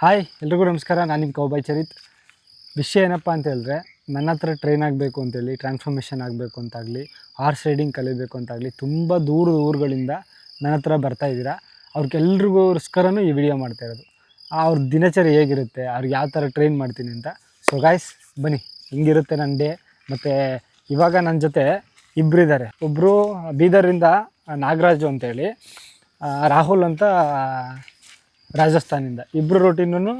Hi ಎಲ್ರಿಗೂ ನಮಸ್ಕಾರ. ನಾನು ನಿಮ್ಮ ಕೌಬಾಯ್ ಚರಿತ್. ವಿಷಯ ಏನಪ್ಪ ಅಂತ ಹೇಳಿದ್ರೆ, ನನ್ನ ಹತ್ರ ಟ್ರೈನ್ ಆಗಬೇಕು ಅಂತೇಳಿ, ಟ್ರಾನ್ಸ್ಫಾರ್ಮೇಷನ್ ಆಗಬೇಕು ಅಂತಾಗಲಿ, ಹಾರ್ಸ್ ರೈಡಿಂಗ್ ಕಲಿಬೇಕು ಅಂತಾಗಲಿ ತುಂಬ ದೂರದ ಊರುಗಳಿಂದ ನನ್ನ ಹತ್ರ ಬರ್ತಾಯಿದ್ದೀರಾ. ಅವ್ರಿಗೆಲ್ರಿಗೋಸ್ಕರನೂ ಈ ವಿಡಿಯೋ ಮಾಡ್ತಾ ಇರೋದು. ಅವ್ರ ದಿನಚರಿ ಹೇಗಿರುತ್ತೆ, ಅವ್ರಿಗೆ ಯಾವ ಥರ ಟ್ರೈನ್ ಮಾಡ್ತೀನಿ ಅಂತ. ಸೊ ಗಾಯ್ಸ್ ಬನ್ನಿ, ಹಿಂಗಿರುತ್ತೆ ನನ್ನ ಡೇ. ಮತ್ತು ಇವಾಗ ನನ್ನ ಜೊತೆ ಇಬ್ಬರಿದ್ದಾರೆ. ಒಬ್ಬರು ಬೀದರಿಂದ ನಾಗರಾಜು ಅಂತೇಳಿ, ರಾಹುಲ್ ಅಂತ ರಾಜಸ್ಥಾನಿಂದ. ಇಬ್ಬರು ರೂಟೀನೂ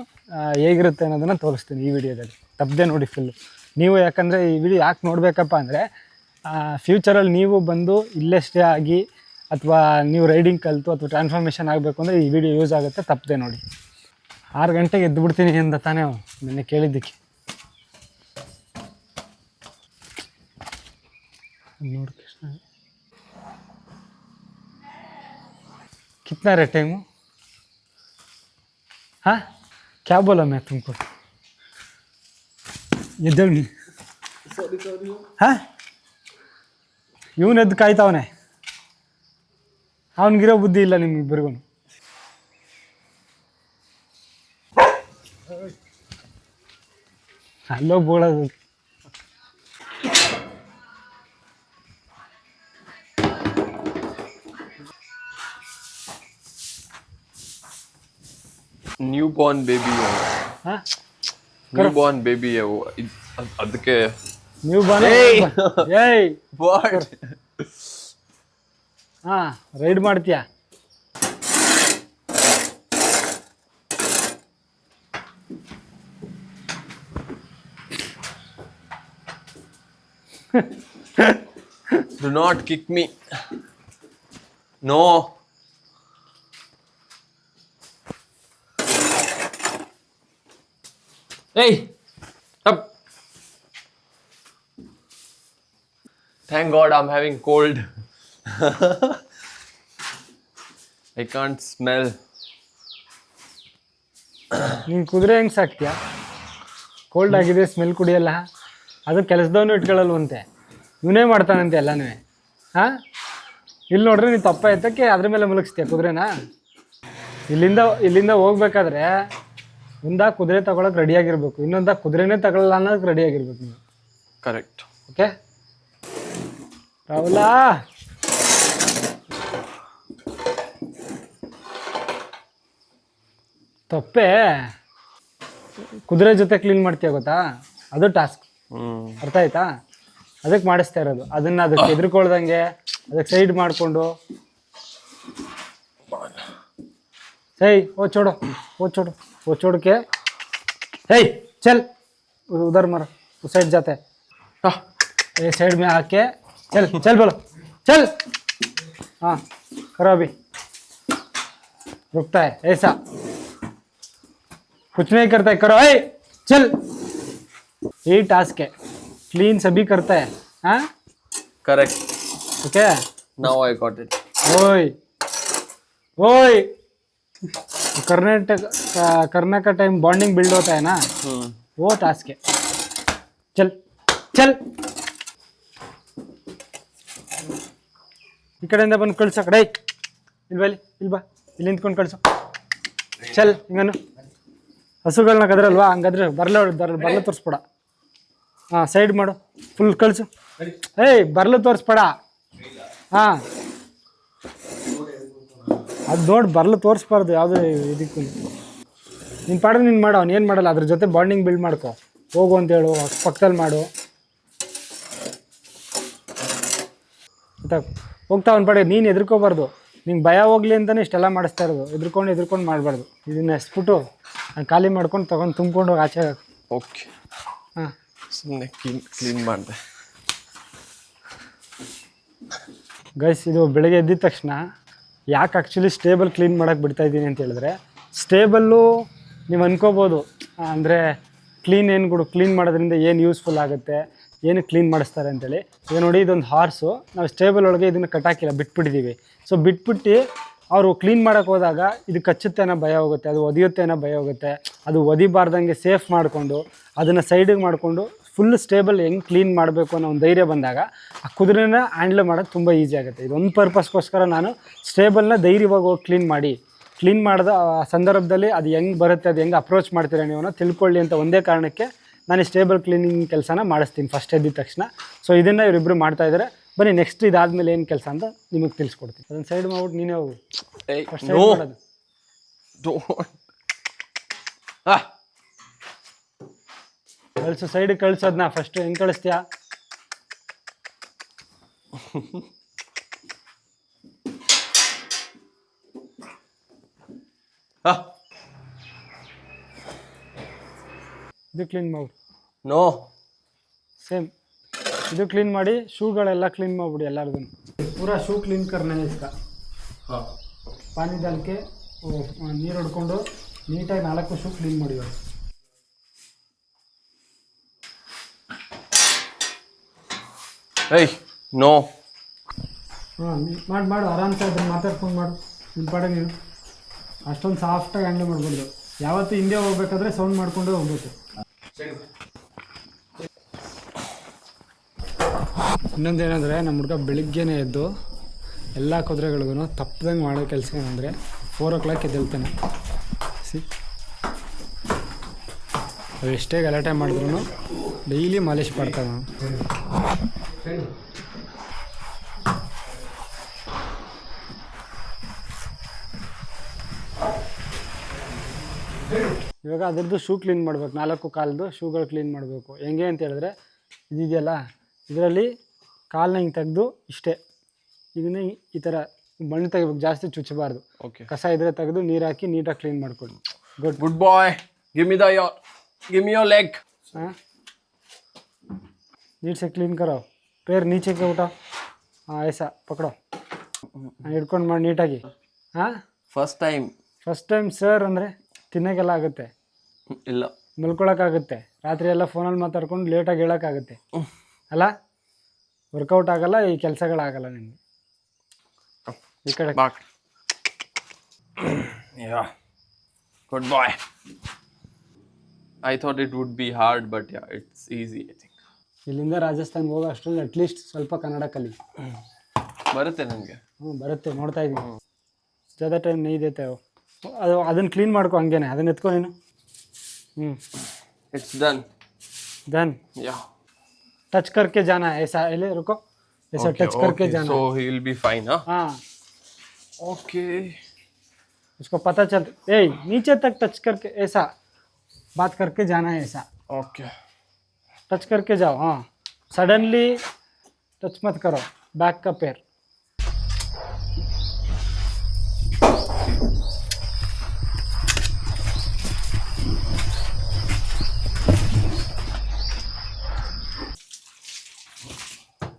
ಹೇಗಿರುತ್ತೆ ಅನ್ನೋದನ್ನು ತೋರಿಸ್ತೀನಿ ಈ ವಿಡಿಯೋದಲ್ಲಿ. ತಪ್ಪದೆ ನೋಡಿ ಫುಲ್ಲು ನೀವು. ಯಾಕಂದರೆ ಈ ವಿಡಿಯೋ ಯಾಕೆ ನೋಡಬೇಕಪ್ಪ ಅಂದರೆ, ಫ್ಯೂಚರಲ್ಲಿ ನೀವು ಬಂದು ಇಲ್ಲೇ ಸ್ಟೇ ಆಗಿ ಅಥವಾ ನೀವು ರೈಡಿಂಗ್ ಕಲಿತು ಅಥವಾ ಟ್ರಾನ್ಸ್ಫಾರ್ಮೇಷನ್ ಆಗಬೇಕು ಅಂದರೆ ಈ ವಿಡಿಯೋ ಯೂಸ್ ಆಗುತ್ತೆ. ತಪ್ಪದೆ ನೋಡಿ. 6 ಗಂಟೆಗೆ ಎದ್ದು ಬಿಡ್ತೀನಿ ಅಂತ ತಾನೇ ನಿನ್ನೆ ಕೇಳಿದ್ದಕ್ಕೆ. ನೋಡಿ ಕೃಷ್ಣ, कितना रे टाइम? हाँ क्या बोला मैं तुमको? ಎದ್ದೇಳಿ. ಹಾಂ, ಇವನು ಎದ್ದು ಕಾಯ್ತಾವನೆ. ಅವನಿಗಿರೋ ಬುದ್ಧಿ ಇಲ್ಲ ನಿಮ್ಗಿಬ್ಬರಿಗೂ. ಅಲ್ಲೋ ಬೋಳೋದು. न्यूबॉर्न बेबी है. हाँ, न्यूबॉर्न बेबी है वो. ಅದಕ್ಕೆ ನ್ಯೂಬಾರ್ನ್. ಏಯ್ ವಾಟ್? ಹಾಂ, ರೈಡ್ ಮಾಡ್ತೀಯಾ? Do not kick me. No. Hey, up. Thank God I'm having cold. I can't smell. ನೀನು ಕುದುರೆ ಹೆಂಗೆ ಸಾಕ್ತೀಯಾ? ಕೋಲ್ಡ್ ಆಗಿದೆ, ಸ್ಮೆಲ್ ಕುಡಿಯಲ್ಲ. ಅದು ಕೆಲಸದವನು ಇಟ್ಕೊಳ್ಳಲ್ವಂತೆ, ಇವನೇ ಮಾಡ್ತಾನಂತೆ ಎಲ್ಲನೂ. ಹಾಂ, ಇಲ್ಲಿ ನೋಡ್ರಿ, ನೀನು ತಪ್ಪ ಎತ್ತಕ್ಕೆ ಅದ್ರ ಮೇಲೆ ಮಲಗಿಸ್ತೀಯ ಕುದುರೆನ. ಇಲ್ಲಿಂದ ಹೋಗ್ಬೇಕಾದ್ರೆ ಒಂದ ಕುದುರೆ ತಗೊಳಕ್ಕೆ ರೆಡಿಯಾಗಿರ್ಬೇಕು, ಇನ್ನೊಂದ ಕುದುರೆನೇ ತಗೊಳ್ಳಲ್ಲ ಅನ್ನೋದಕ್ಕೆ ರೆಡಿಯಾಗಿರ್ಬೇಕು ನೀವು. Correct. ಓಕೆ ರಾಹುಲ, ತಪ್ಪೆ ಕುದುರೆ ಜೊತೆ ಕ್ಲೀನ್ ಮಾಡ್ತೀಯ ಗೊತ್ತಾ? ಅದು ಟಾಸ್ಕ್. ಅರ್ಥ ಆಯ್ತಾ? ಅದಕ್ಕೆ ಮಾಡಿಸ್ತಾ ಇರೋದು. ಅದಕ್ಕೆ ಎದುರ್ಕೊಳ್ದಂಗೆ ಅದಕ್ಕೆ ಸೈಡ್ ಮಾಡಿಕೊಂಡು, सही वो छोड़ के हे चल उधर मर, उस साइड जाते हैं, ये साइड में आके चल बोलो चल. हाँ करो, अभी रुकता है ऐसा, कुछ नहीं करता है, करो. हे चल, यही टास्क है. क्लीन सभी करता है. हाँ Correct. Okay, Now I got it. ओए करने का टाइम बॉन्डिंग बिल्ड होता है ना, वो टास्क है. चल ಈ ಕಡೆಯಿಂದ ಬಂದು ಕಳ್ಸೋ. ಕಡೆ ಇಲ್ಲಿ ಬಾ, ಇಲ್ಲಿ ನಿಂತ್ಕೊಂಡು ಕಳ್ಸೋ. ಚಲ್, ಹಿಂಗನು ಹಸುಗಳನ್ನ ಕದ್ರಲ್ವಾ, ಹಂಗಾದ್ರೆ ಬರ್ಲ ತೋರಿಸ್ಬೇಡ. ಹಾಂ, ಸೈಡ್ ಮಾಡು, ಫುಲ್ ಕಳ್ಸು. ಏಯ್ ಬರ್ಲು ತೋರಿಸ್ಬೇಡ. ಹಾಂ, ಅದು ನೋಡಿ ಬರ್ಲು ತೋರಿಸ್ಬಾರ್ದು ಯಾವುದೇ ಇದಕ್ಕೂ. ನಿನ್ನ ಪಾಡಿಗೆ ನೀನು ಮಾಡೋ, ಅವ್ನು ಏನು ಮಾಡಲ್ಲ. ಅದ್ರ ಜೊತೆ ಬಾಂಡಿಂಗ್ ಬಿಲ್ಡ್ ಮಾಡ್ಕೊ. ಹೋಗು ಅಂತೇಳು, ಪಕ್ಕದಲ್ಲಿ ಮಾಡು. ಆಯ್ತಾ? ಹೋಗ್ತಾ ಅವ್ನ ಪಾಡಿಗೆ ನೀನು ಎದ್ರುಕೋಬಾರ್ದು. ನಿಂಗೆ ಭಯ ಹೋಗ್ಲಿ ಅಂತಲೇ ಇಷ್ಟೆಲ್ಲ ಮಾಡಿಸ್ತಾ ಇರೋದು. ಎದ್ರುಕೊಂಡು ಮಾಡಬಾರ್ದು. ಇದನ್ನ ಎಸ್ಬಿಟ್ಟು ನಾನು ಖಾಲಿ ಮಾಡ್ಕೊಂಡು ತೊಗೊಂಡು ತುಂಬ್ಕೊಂಡು ಹೋಗಿ ಆಚೆ. ಓಕೆ. ಹಾಂ, ಸುಮ್ಮನೆ ಕ್ಲೀನ್ ಮಾಡಿದೆ. ಗೈಸ್, ಇದು ಬೆಳಗ್ಗೆ ಎದ್ದಿದ ತಕ್ಷಣ ಯಾಕೆ ಆ್ಯಕ್ಚುಲಿ ಸ್ಟೇಬಲ್ ಕ್ಲೀನ್ ಮಾಡೋಕ್ಕೆ ಬಿಡ್ತಾಯಿದ್ದೀನಿ ಅಂತ ಹೇಳಿದ್ರೆ, ಸ್ಟೇಬಲ್ಲು ನೀವು ಅನ್ಕೋಬೋದು ಅಂದರೆ ಕ್ಲೀನ್ ಮಾಡೋದ್ರಿಂದ ಏನು ಯೂಸ್ಫುಲ್ ಆಗುತ್ತೆ, ಏನು ಕ್ಲೀನ್ ಮಾಡಿಸ್ತಾರೆ ಅಂತೇಳಿ. ಈಗ ನೋಡಿ, ಇದೊಂದು ಹಾರ್ಸು. ನಾವು ಸ್ಟೇಬಲ್ ಒಳಗೆ ಇದನ್ನು ಕಟ್ಟಾಕಿಲ್ಲ, ಬಿಟ್ಬಿಟ್ಟಿದ್ದೀವಿ. ಸೊ ಬಿಟ್ಬಿಟ್ಟು ಅವರು ಕ್ಲೀನ್ ಮಾಡೋಕ್ಕೆ ಹೋದಾಗ ಇದು ಕಚ್ಚುತ್ತೆ ಅನ್ನೋ ಭಯ ಹೋಗುತ್ತೆ, ಅದು ಒದಿಯುತ್ತೆ ಅನ್ನೋ ಭಯ ಹೋಗುತ್ತೆ. ಅದು ಒದಿಬಾರ್ದಂಗೆ ಸೇಫ್ ಮಾಡಿಕೊಂಡು ಅದನ್ನು ಸೈಡಿಗೆ ಮಾಡಿಕೊಂಡು ಫುಲ್ ಸ್ಟೇಬಲ್ ಹೆಂಗೆ ಕ್ಲೀನ್ ಮಾಡಬೇಕು ಅನ್ನೋ ಒಂದು ಧೈರ್ಯ ಬಂದಾಗ ಆ ಕುದುರೆನ ಹ್ಯಾಂಡ್ಲ್ ಮಾಡೋಕ್ಕೆ ತುಂಬ ಈಸಿ ಆಗುತ್ತೆ. ಇದೊಂದು ಪರ್ಪಸ್ಗೋಸ್ಕರ ನಾನು ಸ್ಟೇಬಲ್ನ ಧೈರ್ಯವಾಗಿ ಹೋಗಿ ಕ್ಲೀನ್ ಮಾಡಿ ಕ್ಲೀನ್ ಮಾಡಿದ ಸಂದರ್ಭದಲ್ಲಿ ಅದು ಹೆಂಗೆ ಬರುತ್ತೆ, ಅದು ಹೆಂಗೆ ಅಪ್ರೋಚ್ ಮಾಡ್ತೀರಾ ನೀವು ಅನ್ನೋ ತಿಳ್ಕೊಳ್ಳಿ ಅಂತ ಒಂದೇ ಕಾರಣಕ್ಕೆ ನಾನು ಈ ಸ್ಟೇಬಲ್ ಕ್ಲೀನಿಂಗ್ ಕೆಲಸನ ಮಾಡಿಸ್ತೀನಿ ಫಸ್ಟ್ ಎದ್ದಿದ ತಕ್ಷಣ. ಸೊ ಇದನ್ನು ಇವರಿಬ್ಬರು ಮಾಡ್ತಾಯಿದ್ದಾರೆ. ಬನ್ನಿ ನೆಕ್ಸ್ಟ್ ಇದಾದಮೇಲೆ ಏನು ಕೆಲಸ ಅಂತ ನಿಮಗೆ ತಿಳಿಸ್ಕೊಡ್ತೀನಿ. ಅದನ್ನು ಸೈಡ್ ಮಾಡ್ಬಿಟ್ಟು ನೀನೇ ಹೋಗು. ಫಸ್ಟ್ ಸೈಡ್ ಮಾಡೋದು ಕಳಿಸು, ಸೈಡಿಗೆ ಕಳಿಸೋದನ್ನ ಫಸ್ಟು ಹೆಂಗೆ ಕಳಿಸ್ತೀಯಾ? ಇದು ಕ್ಲೀನ್ ಮಾಡು. ನೋ ಸೇಮ್ ಇದು ಕ್ಲೀನ್ ಮಾಡಿ. ಶೂಗಳೆಲ್ಲ ಕ್ಲೀನ್ ಮಾಡಿಬಿಡಿ ಎಲ್ಲರಿಗೂ. ಪೂರಾ ಶೂ ಕ್ಲೀನ್ ಕರ್ನೇ ಇಸ್ಕ. ಪಾನಿ ದಾಲ್ಕೆ ನೀರು ಹೊಡ್ಕೊಂಡು ನೀಟಾಗಿ 4 ಶೂ ಕ್ಲೀನ್ ಮಾಡಿ. ಏಯ್ ನೋ. ಹಾಂ ಮಾಡು ಆರಾಮ್ಸೆ ಅದನ್ನು ಮಾತಾಡ್ಕೊಂಡು ಮಾಡು. ನಿಮ್ಮ ಪಾಡೆ ನೀನು ಅಷ್ಟೊಂದು ಸಾಫ್ಟಾಗಿ ಹ್ಯಾಂಡಲ್ ಮಾಡ್ಬಾರ್ದು. ಯಾವತ್ತೂ ಹಿಂದೆ ಹೋಗ್ಬೇಕಾದ್ರೆ ಸೌಂಡ್ ಮಾಡಿಕೊಂಡೇ ಹೋಗ್ಬೇಕು. ಇನ್ನೊಂದೇನೆಂದರೆ ನಮ್ಮ ಹುಡುಗ ಬೆಳಿಗ್ಗೆನೇ ಎದ್ದು ಎಲ್ಲ ಕುದುರೆಗಳಿಗೂ ತಪ್ಪದಂಗೆ ಮಾಡೋ ಕೆಲಸ ಏನಂದರೆ 4 o'clock ಎದ್ದೇಳ್ತಾನೆ. ಅದು ಎಷ್ಟೇ ಗಲಾಟೆ ಮಾಡಿದ್ರು ಡೈಲಿ ಮಾಲಿಷ್ ಮಾಡ್ತಾನೆ. ಇವಾಗ ಅದರದ್ದು ಶೂ ಕ್ಲೀನ್ ಮಾಡಬೇಕು. 4 ಕಾಲದ್ದು ಶೂಗಳು ಕ್ಲೀನ್ ಮಾಡಬೇಕು. ಹೆಂಗೆ ಅಂತ ಹೇಳಿದ್ರೆ ಇದಿದೆಯಲ್ಲ, ಇದರಲ್ಲಿ ಕಾಲನ್ನ ಹಿಂಗೆ ತೆಗೆದು ಇಷ್ಟೇ ಇದನ್ನ ಈ ಥರ ಮಣ್ಣು ತೆಗಿಬೇಕು. ಜಾಸ್ತಿ ಚುಚ್ಚಬಾರ್ದು. ಓಕೆ. ಕಸ ಇದ್ರೆ ತೆಗೆದು ನೀರು ಹಾಕಿ ನೀಟಾಗಿ ಕ್ಲೀನ್ ಮಾಡ್ಕೊಳ್ಳಿ. Good boy. Give me your leg. हाँ नीट से क्लीन करो. पैर नीचे के उठाओ. हाँ ऐसा पकड़ो. ಹಿಡ್ಕೊಂಡು ಮಾಡಿ ನೀಟಾಗಿ. ಹಾಂ ಫಸ್ಟ್ ಟೈಮ್ ಸರ್ ಅಂದರೆ ತಿನ್ನೋಕ್ಕೆಲ್ಲ ಆಗುತ್ತೆ, ಇಲ್ಲ ಮಲ್ಕೊಳಕ್ಕಾಗುತ್ತೆ, ರಾತ್ರಿ ಎಲ್ಲ ಫೋನಲ್ಲಿ ಮಾತಾಡ್ಕೊಂಡು ಲೇಟಾಗಿ ಹೇಳೋಕ್ಕಾಗುತ್ತೆ ಅಲ್ಲ. ವರ್ಕೌಟ್ ಆಗಲ್ಲ, ಈ ಕೆಲಸಗಳಾಗಲ್ಲ ನಿಮಗೆ. ಈ ಕಡೆ good boy. I thought it would be hard, but yeah, it's easy, I think. ಇಲ್ಲಿಂದ ರಾಜಸ್ಥಾನ್ಗೆ ಹೋಗೋ ಅಷ್ಟರಲ್ಲಿ ಅಟ್ಲೀಸ್ಟ್ ಸ್ವಲ್ಪ ಕನ್ನಡ ಕಲಿ. ಬರುತ್ತೆ ನನಗೆ. ಬರುತ್ತೆ, ನೋಡ್ತಾ ಇದ್ದೀನಿ. ज़्यादा टाइम नहीं देते हो. ಅದನ್ನು ಕ್ಲೀನ್ ಮಾಡ್ಕೊ ಹಂಗೇನೆ. ಅದನ್ನ ಎತ್ಕೊ ನೀನು. It's done. Yeah. टच करके जाना है ऐसा. ले रुको. ऐसा टच करके जाना. So he will be fine, huh? हाँ. Okay. उसको पता चल. नीचे तक टच करके ऐसा बात करके जाना है ऐसा. Okay. टच करके जाओ. हाँ, सडनली टच मत करो बैक का पैर.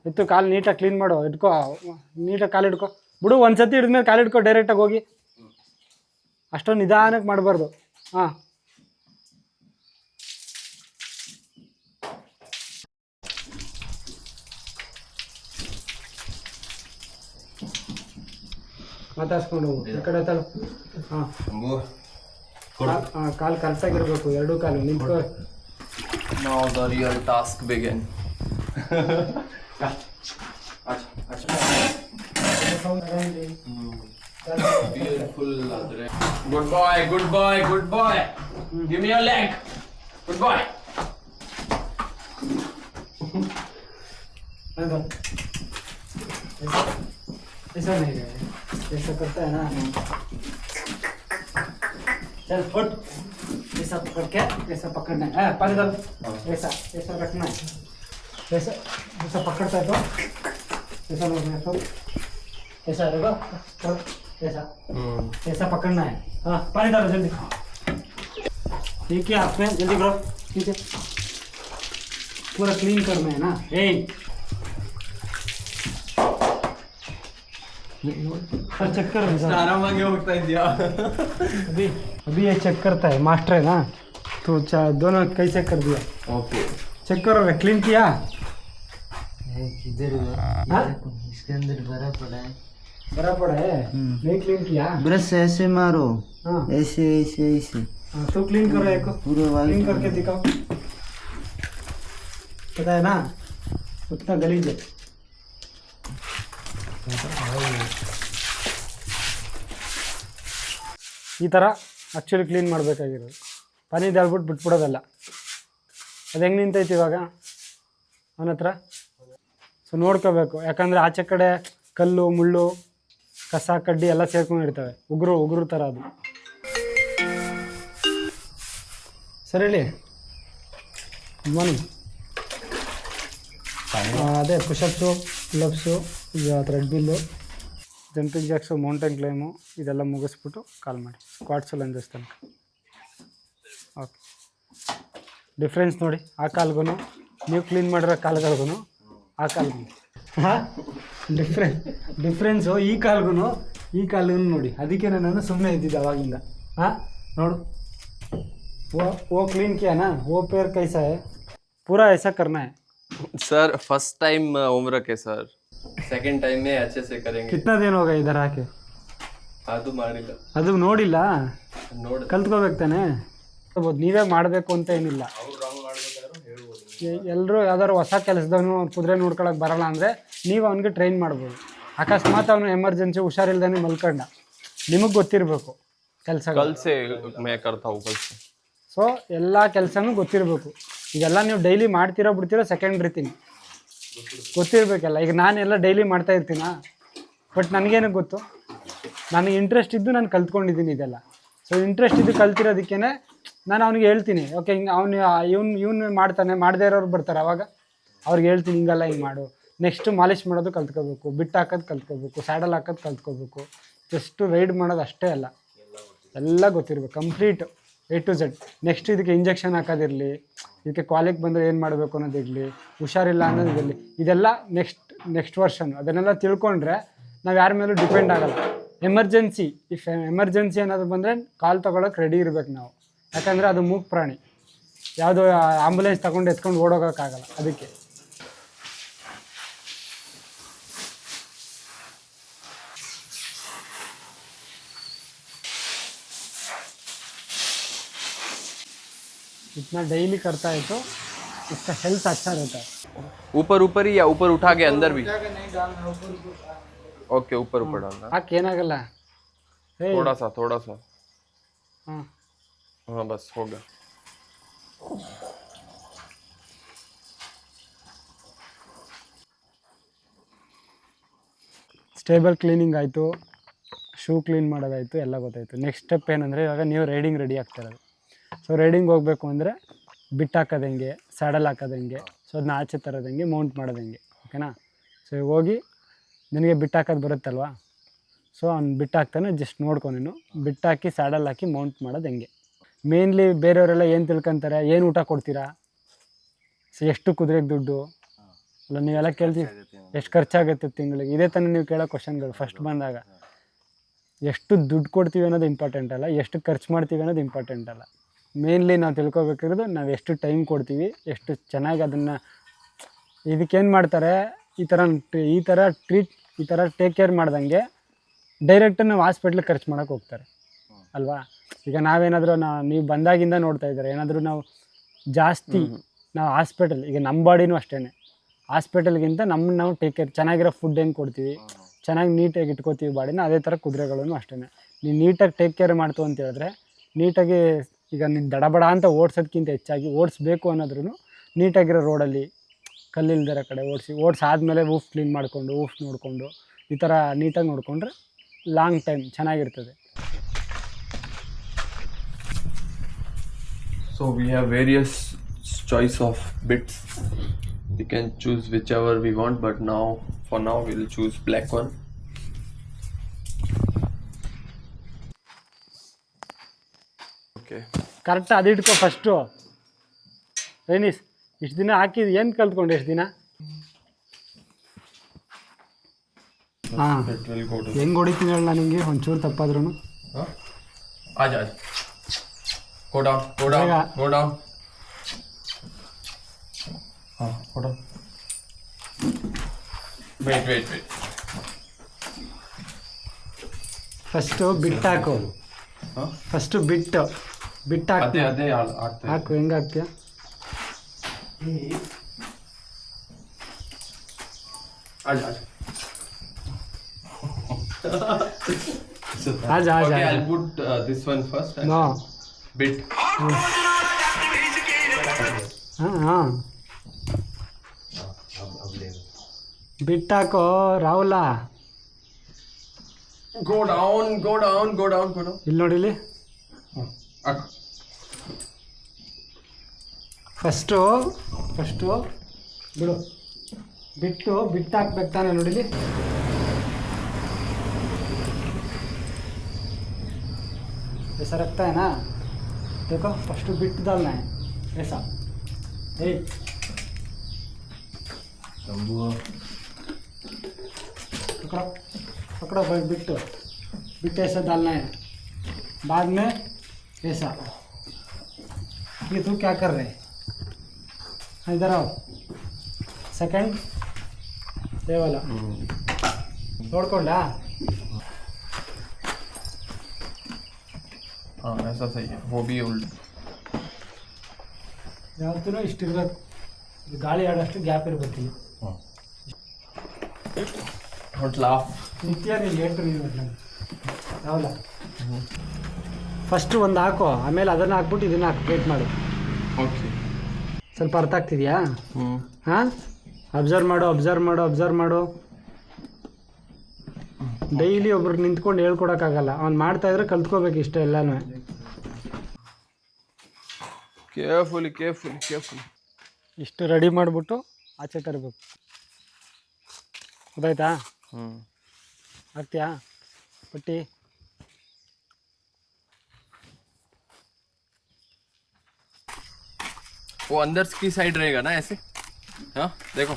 ಇತ್ತು ಕಾಲು ನೀಟಾಗಿ ಕ್ಲೀನ್ ಮಾಡು. ಇಟ್ಕೋ, ನೀಟಾಗಿ ಕಾಲು ಹಿಡ್ಕೊ. ಬಿಡು, ಒಂದ್ಸತಿ ಹಿಡಿದ್ಮೇಲೆ ಕಾಲು ಹಿಡ್ಕೊ. ಡೈರೆಕ್ಟಾಗಿ ಹೋಗಿ ಅಷ್ಟೊಂದು ನಿಧಾನಕ್ಕೆ ಮಾಡಬಾರ್ದು. ಹಾಂ, ಮಾತಾಡ್ಸ್ಕೊಂಡು ಹೋಗು. ಈ ಕಡೆ ತಳು. ಹಾಂ ಹಾಂ, ಕಾಲು ಕರೆಕ್ಟಾಗಿರ್ಬೇಕು. 2 ಕಾಲು ನಿಂತ್ಕೊ. Now the real task begin. Beautiful. Good boy. Give me your leg. Good boy. ऐसा नहीं है, ऐसा करता है ना. चल फुट. ऐसा पकड़ के ऐसा पकड़ना है. पानी डाल. ऐसा रखना है. ऐसा पकड़ता है तो ऐसा लगना है. तो ऐसा रहेगा. ऐसा पकड़ना है. हाँ, पानी डालो जल्दी. ठीक है, हाथ में जल्दी करो. ठीक है, पूरा क्लीन करना है ना. चेक कर. ಆರಾಮಾಗಿ ಹೋಗ್ತಾ ಇದೆಯಾ? अभी ये चेक करता है. मास्टर है ना, तो दोनों कैसे कर दिया. ओके. चेक करो. क्लीन किया. किधर हाँ? इसके अंदर भरा पड़ा है. नहीं क्लीन किया. ब्रश से ऐसे मारो. हाँ, ऐसे. हाँ, तो क्लीन करो. एक पूरा क्लीन करके दिखाओ. पता है ना, उतना गलीज है. ಈ ಥರ ಆ್ಯಕ್ಚುಲಿ ಕ್ಲೀನ್ ಮಾಡಬೇಕಾಗಿರೋದು. ಪನೀದು ಹೇಳ್ಬಿಟ್ಟು ಬಿಟ್ಬಿಡೋದಲ್ಲ. ಅದು ಹೆಂಗೆ ನಿಂತೈತಿ ಇವಾಗ ಅವನ ಹತ್ರ. ಸೊ ನೋಡ್ಕೋಬೇಕು, ಯಾಕಂದರೆ ಆಚೆ ಕಡೆ ಕಲ್ಲು ಮುಳ್ಳು ಕಸ ಕಡ್ಡಿ ಎಲ್ಲ ಸೇರ್ಕೊಂಡಿರ್ತವೆ. ಉಗುರು ಥರ ಅದು. ಸರಿ ಹೇಳಿ ಮಾರ್ನಿಂಗ್. ಅದೇ ಪುಷಪ್ಸು ಪುಲಪ್ಸು ಈಗ ಥ್ರೆಡ್ಮಿಲ್ಲು ಜಂಪಿಂಗ್ ಜಾಕ್ಸು ಮೌಂಟೇನ್ ಕ್ಲೈಮು ಇದೆಲ್ಲ ಮುಗಿಸ್ಬಿಟ್ಟು ಕಾಲ್ ಮಾಡಿ. ಸ್ಕ್ವಾಟ್ಸು ಲಂಜಸ್ ತನಕ. ಓಕೆ, ಡಿಫ್ರೆನ್ಸ್ ನೋಡಿ ಆ ಕಾಲ್ಗೂ ನೀವು ಕ್ಲೀನ್ ಮಾಡಿರೋ ಕಾಲ್ಗಳಿಗೂ ಆ ಕಾಲ್ಗೂ. ಹಾಂ, ಡಿಫ್ರೆನ್ಸು ಈ ಕಾಲ್ಗೂ ನೋಡಿ. ಅದಕ್ಕೆ ನಾನು ಸುಮ್ಮನೆ ಇದ್ದಿದ್ದೆ ಅವಾಗಿಂದ. ಹಾಂ ನೋಡು, वो क्लीन किया ना, वो पैर कैसा है, पूरा ऐसा करना है. सर फर्स्ट टाइम उम्र के सर, सेकंड टाइम में अच्छे से करेंगे. कितना दिन होगा इधर आके? ಅದು ಮಾಡಿಲ್ಲ, ಅದು ನೋಡಿಲ್ಲ, ನೋಡಿ ಕಲ್ತ್ಕೋಬೇಕು ತಾನೆ. ನೀವೇ ಮಾಡಬೇಕು ಅಂತ ಏನಿಲ್ಲ. ಎಲ್ಲರೂ ಯಾವ್ದಾದ್ರು ಹೊಸ ಕೆಲಸದವನು ಕುದುರೆ ನೋಡ್ಕೊಳಕ್ಕೆ ಬರೋಲ್ಲ ಅಂದರೆ ನೀವು ಅವ್ನಿಗೆ ಟ್ರೈನ್ ಮಾಡ್ಬೋದು. ಅಕಸ್ಮಾತ್ ಅವನು ಎಮರ್ಜೆನ್ಸಿ ಹುಷಾರಿಲ್ದಾನೆ ಮಲ್ಕೊಂಡ, ನಿಮಗೆ ಗೊತ್ತಿರಬೇಕು ಕೆಲಸ. ಕಲ್ಸೆ ಮೇ ಕರ್ತಾ ಹೂ ಕಲ್ಸೆ. ಸೊ ಎಲ್ಲ ಕೆಲಸನೂ ಗೊತ್ತಿರಬೇಕು. ಇದೆಲ್ಲ ನೀವು ಡೈಲಿ ಮಾಡ್ತಿರೋ ಬಿಡ್ತಿರೋ ಸೆಕೆಂಡ್ರಿ ಥಿಂಗ್, ಗೊತ್ತಿರಬೇಕಲ್ಲ. ಈಗ ನಾನೆಲ್ಲ ಡೈಲಿ ಮಾಡ್ತಾ ಇರ್ತೀನ, ಬಟ್ ನನಗೇನಕ್ಕೆ ಗೊತ್ತು? ನನಗೆ ಇಂಟ್ರೆಸ್ಟ್ ಇದ್ದು ನಾನು ಕಲ್ತ್ಕೊಂಡಿದ್ದೀನಿ ಇದೆಲ್ಲ. ಸೊ ಇಂಟ್ರೆಸ್ಟ್ ಇದ್ದು ಕಲ್ತಿರೋದಕ್ಕೇ ನಾನು ಅವ್ನಿಗೆ ಹೇಳ್ತೀನಿ, ಓಕೆ ಹಿಂಗೆ ಇವನು ಮಾಡ್ತಾನೆ, ಮಾಡದೇ ಇರೋರು ಬರ್ತಾರೆ, ಅವಾಗ ಅವ್ರಿಗೆ ಹೇಳ್ತೀನಿ ಹಿಂಗಲ್ಲ ಹಿಂಗೆ ಮಾಡು. ನೆಕ್ಸ್ಟು ಮಾಲಿಷ್ ಮಾಡೋದು ಕಲ್ತ್ಕೋಬೇಕು, ಬಿಟ್ಟು ಹಾಕೋದು ಕಲ್ತ್ಕೋಬೇಕು, ಸ್ಯಾಡಲ್ ಹಾಕೋದು ಕಲ್ತ್ಕೋಬೇಕು. ಜಸ್ಟು ರೈಡ್ ಮಾಡೋದು ಅಷ್ಟೇ ಅಲ್ಲ, ಎಲ್ಲ ಗೊತ್ತಿರಬೇಕು complete A to Z. Next ಇದಕ್ಕೆ ಇಂಜೆಕ್ಷನ್ ಹಾಕೋದಿರಲಿ, ಇದಕ್ಕೆ ಕ್ವಾಲಿಕ್ ಬಂದರೆ ಏನು ಮಾಡಬೇಕು ಅನ್ನೋದಿರಲಿ, ಹುಷಾರಿಲ್ಲ ಅನ್ನೋದಿರಲಿ, ಇದೆಲ್ಲ ನೆಕ್ಸ್ಟ್ ವರ್ಷನ್. ಅದನ್ನೆಲ್ಲ ತಿಳ್ಕೊಂಡ್ರೆ ನಾವು ಯಾರ ಮೇಲೂ ಡಿಪೆಂಡ್ ಆಗಲ್ಲ. ಎಮರ್ಜೆನ್ಸಿ ಅನ್ನೋದು ಬಂದರೆ ಕಾಲ್ ತೊಗೊಳಕ್ಕೆ ರೆಡಿ ಇರಬೇಕು ನಾವು. ಯಾಕಂದರೆ ಅದು ಮೂಕ್ ಪ್ರಾಣಿ, ಯಾವುದೋ ಆಂಬುಲೆನ್ಸ್ ತಗೊಂಡು ಎತ್ಕೊಂಡು ಓಡೋಗೋಕ್ಕಾಗಲ್ಲ. ಅದಕ್ಕೆ इतना डेली करता है तो इसका हेल्थ अच्छा रहता है. ऊपर ही या ऊपर उठा के अंदर भी? ओके, ऊपर डालना. ಏನಾಗಲ್ಲ, थोड़ा सा. हाँ हाँ बस हो गया. ಸ್ಟೇಬಲ್ ಕ್ಲೀನಿಂಗ್ ಆಯಿತು, ಶೂ ಕ್ಲೀನ್ ಮಾಡೋದಾಯಿತು, ಎಲ್ಲ ಗೊತ್ತಾಯಿತು. ನೆಕ್ಸ್ಟ್ ಸ್ಟೆಪ್ ಏನಂದರೆ ಇವಾಗ ನೀವು ರೈಡಿಂಗ್ ರೆಡಿ ಆಗ್ತಿರೋದು. ಸೊ ರೈಡಿಂಗ್ ಹೋಗ್ಬೇಕು ಅಂದರೆ ಬಿಟ್ಟು ಹಾಕೋದು ಹೆಂಗೆ, ಸ್ಯಾಡಲ್ ಹಾಕೋದು ಹೆಂಗೆ, ಸೊ ಅದನ್ನ ಆಚೆ ತರೋದು ಹೆಂಗೆ, ಮೌಂಟ್ ಮಾಡೋದು ಹೆಂಗೆ, ಓಕೆನಾ. ಸೊ ಈಗ ಹೋಗಿ ನಿನಗೆ ಬಿಟ್ಟು ಹಾಕೋದು ಬರುತ್ತಲ್ವಾ, ಸೊ ಅವ್ನು ಬಿಟ್ಟು ಹಾಕ್ತಾನೆ, ಜಸ್ಟ್ ನೋಡ್ಕೊ ನೀನು. ಬಿಟ್ಟು ಹಾಕಿ ಸ್ಯಾಡಲ್ ಹಾಕಿ ಮೌಂಟ್ ಮಾಡೋದು ಹೆಂಗೆ. ಮೇನ್ಲಿ ಬೇರೆಯವರೆಲ್ಲ ಏನು ತಿಳ್ಕೊತಾರೆ, ಏನು ಊಟ ಕೊಡ್ತೀರಾ, ಸೊ ಎಷ್ಟು ಕುದುರೆಗೆ ದುಡ್ಡು ಅಲ್ಲ, ನೀವೆಲ್ಲ ಕೇಳ್ತೀವಿ ಎಷ್ಟು ಖರ್ಚಾಗುತ್ತೆ ತಿಂಗಳಿಗೆ. ಇದೇ ತಾನೇ ನೀವು ಕೇಳೋ ಕ್ವಶನ್ಗಳು ಫಸ್ಟ್ ಬಂದಾಗ. ಎಷ್ಟು ದುಡ್ಡು ಕೊಡ್ತೀವಿ ಅನ್ನೋದು ಇಂಪಾರ್ಟೆಂಟ್ ಅಲ್ಲ, ಎಷ್ಟು ಖರ್ಚು ಮಾಡ್ತೀವಿ ಅನ್ನೋದು ಇಂಪಾರ್ಟೆಂಟ್ ಅಲ್ಲ. ಮೇನ್ಲಿ ನಾವು ತಿಳ್ಕೊಬೇಕಿರೋದು ನಾವು ಎಷ್ಟು ಟೈಮ್ ಕೊಡ್ತೀವಿ, ಎಷ್ಟು ಚೆನ್ನಾಗಿ ಅದನ್ನು. ಇದಕ್ಕೇನು ಮಾಡ್ತಾರೆ, ಈ ಥರ ಟೇಕ್ ಕೇರ್ ಮಾಡ್ದಂಗೆ ಡೈರೆಕ್ಟ್ ನಾವು ಹಾಸ್ಪಿಟ್ಲಿಗೆ ಖರ್ಚು ಮಾಡೋಕ್ಕೆ ಹೋಗ್ತಾರೆ ಅಲ್ವಾ. ಈಗ ನಾವೇನಾದರೂ ನೀವು ಬಂದಾಗಿಂದ ನೋಡ್ತಾ ಇದ್ದಾರೆ, ಏನಾದರೂ ನಾವು ಜಾಸ್ತಿ ನಾವು ಹಾಸ್ಪಿಟಲ್, ಈಗ ನಮ್ಮ ಬಾಡಿನೂ ಅಷ್ಟೇ, ಹಾಸ್ಪಿಟಲ್ಗಿಂತ ನಮ್ಮನ್ನು ನಾವು ಟೇಕ್ ಕೇರ್, ಚೆನ್ನಾಗಿರೋ ಫುಡ್ ಹೆಂಗೆ ಕೊಡ್ತೀವಿ, ಚೆನ್ನಾಗಿ ನೀಟಾಗಿ ಇಟ್ಕೋತೀವಿ ಬಾಡಿನ, ಅದೇ ಥರ ಕುದುರೆಗಳೂ ಅಷ್ಟೇ. ನೀವು ನೀಟಾಗಿ ಟೇಕ್ ಕೇರ್ ಮಾಡ್ತು ಅಂತ ಹೇಳಿದ್ರೆ ನೀಟಾಗಿ, ಈಗ ನೀನು ದಡಬಡ ಅಂತ ಓಡಿಸೋದಕ್ಕಿಂತ ಹೆಚ್ಚಾಗಿ ಓಡಿಸ್ಬೇಕು ಅನ್ನೋದ್ರೂ ನೀಟಾಗಿರೋ ರೋಡಲ್ಲಿ ಕಲ್ಲಿಲ್ದಿರೋ ಕಡೆ ಓಡಿಸಾದ್ಮೇಲೆ ಊಫ್ ಕ್ಲೀನ್ ಮಾಡಿಕೊಂಡು ಊಫ್ ನೋಡಿಕೊಂಡು ಈ ಥರ ನೀಟಾಗಿ ನೋಡಿಕೊಂಡ್ರೆ ಲಾಂಗ್ ಟೈಮ್ ಚೆನ್ನಾಗಿರ್ತದೆ. So we have various choice of bits. We can choose whichever we want, but for now we'll choose black one. Okay. Correct ಅದು ಇಟ್ಕೊ ಫಸ್ಟು. ರೈನೀಸ್ ಇಷ್ಟು ದಿನ ಹಾಕಿದ್ದು ಏನು ಕಲ್ತ್ಕೊಂಡು ಎಷ್ಟು ದಿನ? ಹಾಂ, ಹೆಂಗೆ ಹೊಡಿತೀನಿ ಹೇಳಿ ನಾನು ನಿಮಗೆ ಒಂಚೂರು ತಪ್ಪಾದ್ರೂ. आजा go down. हाँ, go down. Wait. ಫಸ್ಟು ಬಿಟ್ಟು ಹಾಕು. ಫಸ್ಟು ಬಿಟ್ಟು ಹಾಕು. ಅದೇ ಹಾಕು. ಹೆಂಗೆ ಹಾಕ್ತೀಯ? आजा आजा Okay, I'll put this one first. No Bit. हाँ हाँ ಬಿಟ್ಟಾಕೋ Rahul. Go down, go down, go down, go down. ಇಲ್ಲಿ ನೋಡಿ, ಇಲ್ಲಿ Up. ಫಸ್ಟು ಬಿಡು, ಬಿಟ್ಟಾಕ್ಬೇಕು ತಾನೆ. ನೋಡಿಲಿ, ऐसा रखता है ना, देखो फर्स्ट बिट डालना है ऐसा. ए शंभू पकड़ो पकड़ो भाई, बिट ऐसा डालना है, बाद में ऐसा. ये तू क्या कर रहे है? इधर आओ, सेकंड ये वाला ನೋಡ್ಕೊಂಡಾ? हाँ ऐसा सही है, वो भी उल्ट. ಯಾವತ್ತೂ ಇಷ್ಟಿರ್ಬೇಕು, ಗಾಳಿ ಆಡೋಷ್ಟು ಗ್ಯಾಪ್ ಇರ್ಬೇಕು. Don't laugh. ನಿತ್ಯ ನೀನು ಲೇಟು ನೀನು ಯಾವಲ್ಲ. ಫಸ್ಟು ಒಂದು ಹಾಕೋ, ಆಮೇಲೆ ಅದನ್ನು ಹಾಕ್ಬಿಟ್ಟು ಇದನ್ನು ವೇಟ್ ಮಾಡು. Okay. ಸ್ವಲ್ಪ ಅರ್ಥ ಆಗ್ತಿದೆಯಾ? ಹಾಂ, ಅಬ್ಸರ್ವ್ ಮಾಡು. ಡೈಲಿ ಒಬ್ರು ನಿಂತ್ಕೊಂಡು ಹೇಳ್ಕೊಡೋಕ್ಕಾಗಲ್ಲ, ಅವ್ನು ಮಾಡ್ತಾಯಿದ್ರೆ ಕಲ್ತ್ಕೋಬೇಕು ಇಷ್ಟ ಎಲ್ಲನೂ. Carefully. ಇಷ್ಟು ರೆಡಿ ಮಾಡಿಬಿಟ್ಟು ಆಚೆ ತರಬೇಕು, ಗೊತ್ತಾಯ್ತಾ? ಆಗ್ತೀಯಾ ಪಟ್ಟಿ? वो अंदर की साइड रहेगा ना ऐसे. हाँ देखो.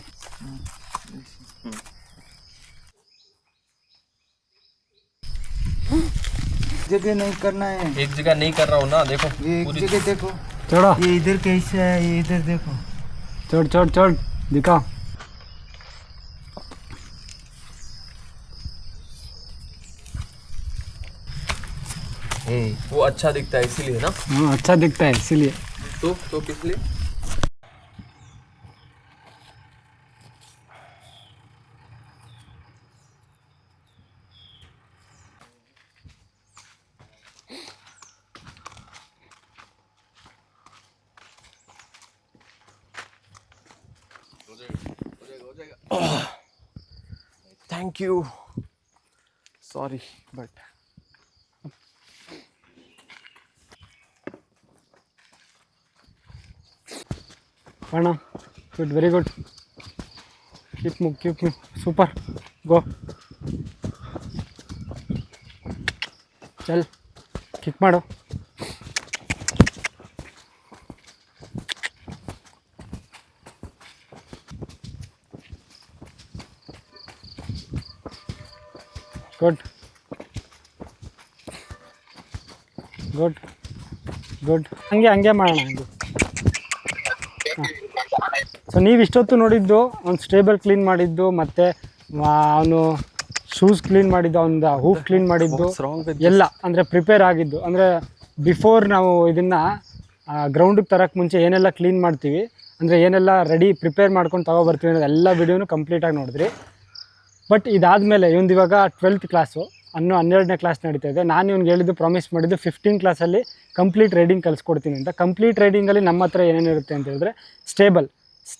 जगह नहीं करना है, एक जगह नहीं कर रहा हूँ ना, देखो ये एक जगह देखो. छोड़ो, ये इधर कैसे है, ये इधर देखो. छोड़ दिखाओ. वो अच्छा दिखता है इसीलिए ना. हाँ, अच्छा दिखता है इसीलिए. तो किस लिए? Thank you. Sorry, but Anna, good, very good. Keep move. Super. Go. चल, किक मारो. ಗುಡ್ ಹಂಗೆ ಮಾಡೋಣ. ಸೊ ನೀವು ಇಷ್ಟೊತ್ತು ನೋಡಿದ್ದು ಅವ್ನು ಸ್ಟೇಬಲ್ ಕ್ಲೀನ್ ಮಾಡಿದ್ದು, ಮತ್ತು ಅವನು ಶೂಸ್ ಕ್ಲೀನ್ ಮಾಡಿದ್ದು, ಅವನ ಹೂಫ್ ಕ್ಲೀನ್ ಮಾಡಿದ್ದು ಎಲ್ಲ, ಅಂದರೆ ಪ್ರಿಪೇರ್ ಆಗಿದ್ದು. ಅಂದರೆ ಬಿಫೋರ್ ನಾವು ಇದನ್ನು ಗ್ರೌಂಡಿಗೆ ತರೋಕ್ಕೆ ಮುಂಚೆ ಏನೆಲ್ಲ ಕ್ಲೀನ್ ಮಾಡ್ತೀವಿ, ಅಂದರೆ ಏನೆಲ್ಲ ರೆಡಿ ಪ್ರಿಪೇರ್ ಮಾಡ್ಕೊಂಡು ತಗೊಬರ್ತೀವಿ ಅನ್ನೋದು ಎಲ್ಲ ವಿಡಿಯೋನು ಕಂಪ್ಲೀಟಾಗಿ ನೋಡಿದ್ರಿ. ಬಟ್ ಇದಾದಮೇಲೆ ಇವಂದು ಇವಾಗ 12th ಕ್ಲಾಸು, 12ನೇ ಕ್ಲಾಸ್ ನಡೀತಾ ಇದೆ. ನಾನು ಇವ್ನಿಗೆ ಹೇಳಿದ್ದು, ಪ್ರಾಮಿಸ್ ಮಾಡಿದ್ದು 15 ಕ್ಲಾಸಲ್ಲಿ ಕಂಪ್ಲೀಟ್ ರೈಡಿಂಗ್ ಕಲಿಸ್ಕೊಡ್ತೀನಿ ಅಂತ. ಕಂಪ್ಲೀಟ್ ರೈಡಿಂಗಲ್ಲಿ ನಮ್ಮ ಹತ್ರ ಏನೇನಿರುತ್ತೆ ಅಂತ ಹೇಳಿದ್ರೆ, ಸ್ಟೇಬಲ್,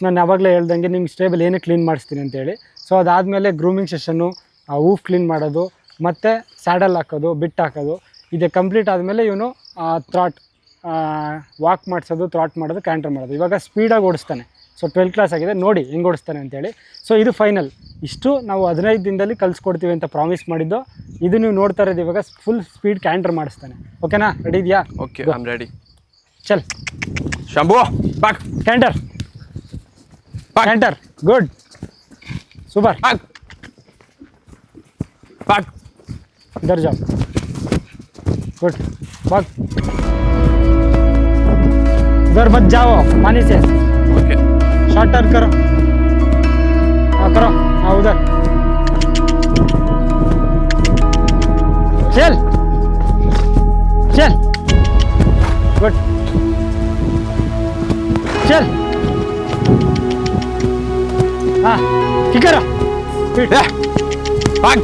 ನಾನು ಯಾವಾಗಲೇ ಹೇಳ್ದಂಗೆ ನಿಮ್ಗೆ ಸ್ಟೇಬಲ್ ಏನೇ ಕ್ಲೀನ್ ಮಾಡಿಸ್ತೀನಿ ಅಂತೇಳಿ. ಸೊ ಅದಾದಮೇಲೆ ಗ್ರೂಮಿಂಗ್ ಸೆಷನ್ನು, ಹೂಫ್ ಕ್ಲೀನ್ ಮಾಡೋದು, ಮತ್ತು ಸ್ಯಾಡಲ್ ಹಾಕೋದು, ಬಿಟ್ ಹಾಕೋದು, ಇದೆ ಕಂಪ್ಲೀಟ್ ಆದಮೇಲೆ ಇವನು ಥ್ರಾಟ್ ವಾಕ್ ಮಾಡಿಸೋದು, ಥ್ರಾಟ್ ಮಾಡೋದು, ಕ್ಯಾಂಟರ್ ಮಾಡೋದು. ಇವಾಗ ಸ್ಪೀಡಾಗಿ ಓಡಿಸ್ತಾನೆ. ಸೊ 12th ಕ್ಲಾಸ್ ಆಗಿದೆ, ನೋಡಿ ಹೆಂಗೆ ಓಡಿಸ್ತಾನೆ ಅಂತೇಳಿ. ಸೊ ಇದು ಫೈನಲ್. ಇಷ್ಟು ನಾವು 15 ದಿನದಲ್ಲಿ ಕಲಿಸ್ಕೊಡ್ತೀವಿ ಅಂತ ಪ್ರಾಮಿಸ್ ಮಾಡಿದ್ದು. ಇದು ನೀವು ನೋಡ್ತಾ ಇರೋದು ಇವಾಗ ಫುಲ್ ಸ್ಪೀಡ್ ಕ್ಯಾಂಟರ್ ಮಾಡಿಸ್ತಾನೆ. ಓಕೆನಾ? ರೆಡಿ ಇದೆಯಾ? Okay, I am ready. ಚಲ್ ಶಂಭು, ಬಾಕ್. Canter, good, super. ಬಾಕ್. इधर जाओ, गुड, भाग. उधर मत जाओ, पानी से. ओके, शॉर्ट टर्न करो. हाँ करो, हाँ उधर. चल गुड, चल. हाँ ठीक करो, स्पीड. भाग.